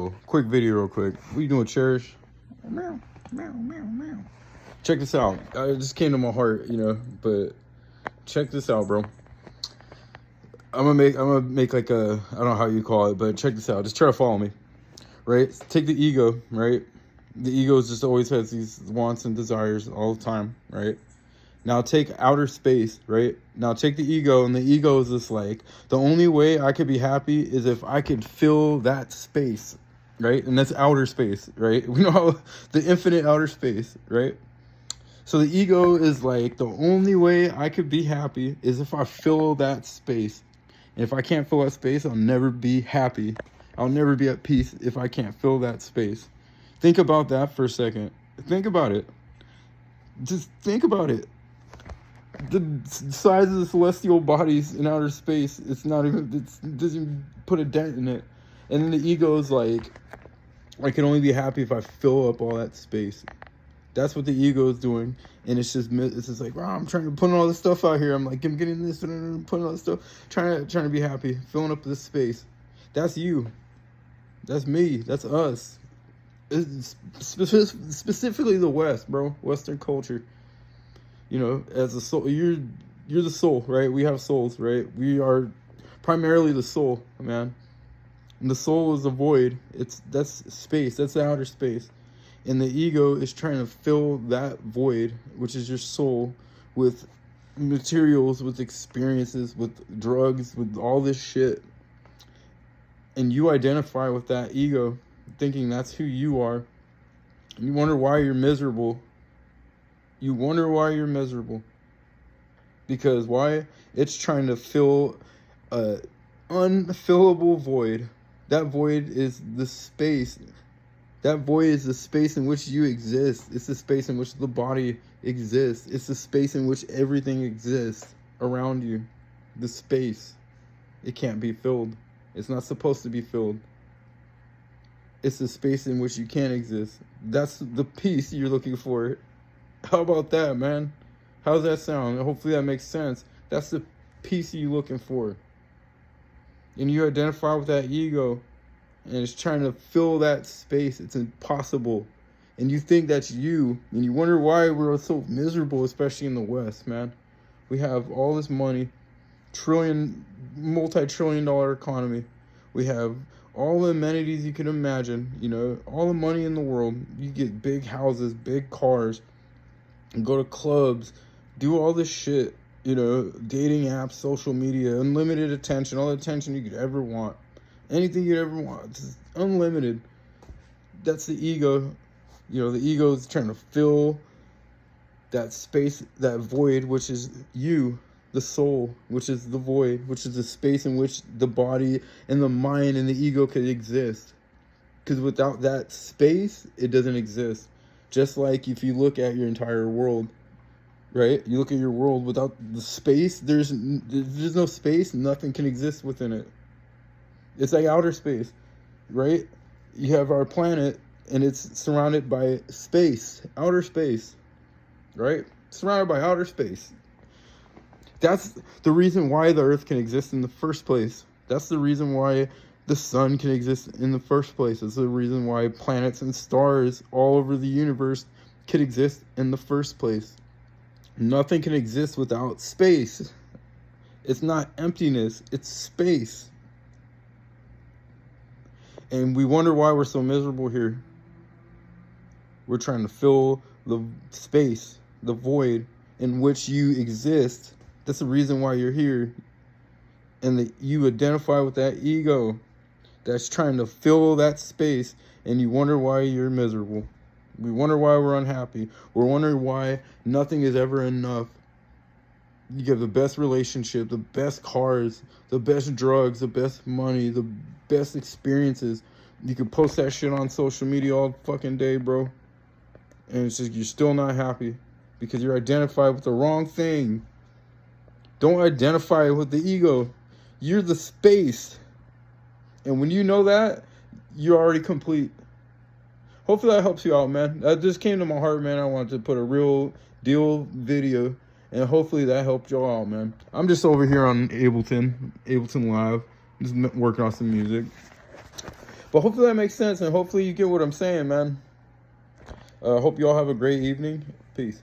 Yo, quick video real quick. What you doing, Cherish? Meow, meow, meow, meow. Check this out. It just came to my heart, but check this out, bro. I'm gonna make like a, I don't know how you call it, but check this out. Just try to follow me, right? Take the ego, right? The ego just always has these wants and desires all the time, right? Now take outer space, right? Now take the ego, and the ego is just like, the only way I could be happy is if I could fill that space, right? And that's outer space, right? We know how the infinite outer space, right? So the ego is like, the only way I could be happy is if I fill that space. And if I can't fill that space, I'll never be happy. I'll never be at peace if I can't fill that space. Think about that for a second. Think about it. Just think about it. The size of the celestial bodies in outer space, it doesn't even put a dent in it. And then the ego is like, I can only be happy if I fill up all that space. That's what the ego is doing. And it's just like, wow, I'm trying to put all this stuff out here. I'm like, I'm getting this, putting all this stuff, trying to be happy, filling up this space. That's you. That's me. That's us. It's specifically the West, bro. Western culture. As a soul, you're the soul, right? We have souls, right? We are primarily the soul, man. And the soul is a void. That's space. That's the outer space. And the ego is trying to fill that void, which is your soul, with materials, with experiences, with drugs, with all this shit. And you identify with that ego, thinking that's who you are. And you wonder why you're miserable. You wonder why you're miserable. Because why? It's trying to fill a unfillable void. That void is the space. That void is the space in which you exist. It's the space in which the body exists. It's the space in which everything exists around you. The space. It can't be filled. It's not supposed to be filled. It's the space in which you can't exist. That's the peace you're looking for. How about that, man? How's that sound? Hopefully that makes sense. That's the peace you're looking for. And you identify with that ego, and it's trying to fill that space. It's impossible. And you think that's you, and you wonder why we're so miserable, especially in the West, man. We have all this money, multi-trillion dollar economy. We have all the amenities you can imagine, all the money in the world. You get big houses, big cars, and go to clubs, do all this shit, dating apps, social media, unlimited attention, all the attention you could ever want. Anything you ever want. It's unlimited. That's the ego. The ego is trying to fill that space, that void, which is you, the soul, which is the void, which is the space in which the body and the mind and the ego could exist. Because without that space, it doesn't exist. Just like if you look at your entire world, right? You look at your world without the space, there's no space, nothing can exist within it. It's like outer space, right? You have our planet, and it's surrounded by space, outer space, right? Surrounded by outer space. That's the reason why the Earth can exist in the first place. That's the reason why the sun can exist in the first place. It's the reason why planets and stars all over the universe can exist in the first place. Nothing can exist without space. It's not emptiness, it's space. And we wonder why we're so miserable here. We're trying to fill the space, the void in which you exist. That's the reason why you're here. And you identify with that ego that's trying to fill that space, and you wonder why you're miserable. We wonder why we're unhappy. We're wondering why nothing is ever enough. You get the best relationship, the best cars, the best drugs, the best money, the best experiences. You can post that shit on social media all fucking day, bro. And it's just, you're still not happy because you're identified with the wrong thing. Don't identify with the ego. You're the space. And when you know that, you're already complete. Hopefully that helps you out, man. That just came to my heart, man. I wanted to put a real deal video, and hopefully that helped y'all out, man. I'm just over here on Ableton Live, just working on some music. But hopefully that makes sense, and hopefully you get what I'm saying, man. Hope you all have a great evening. Peace.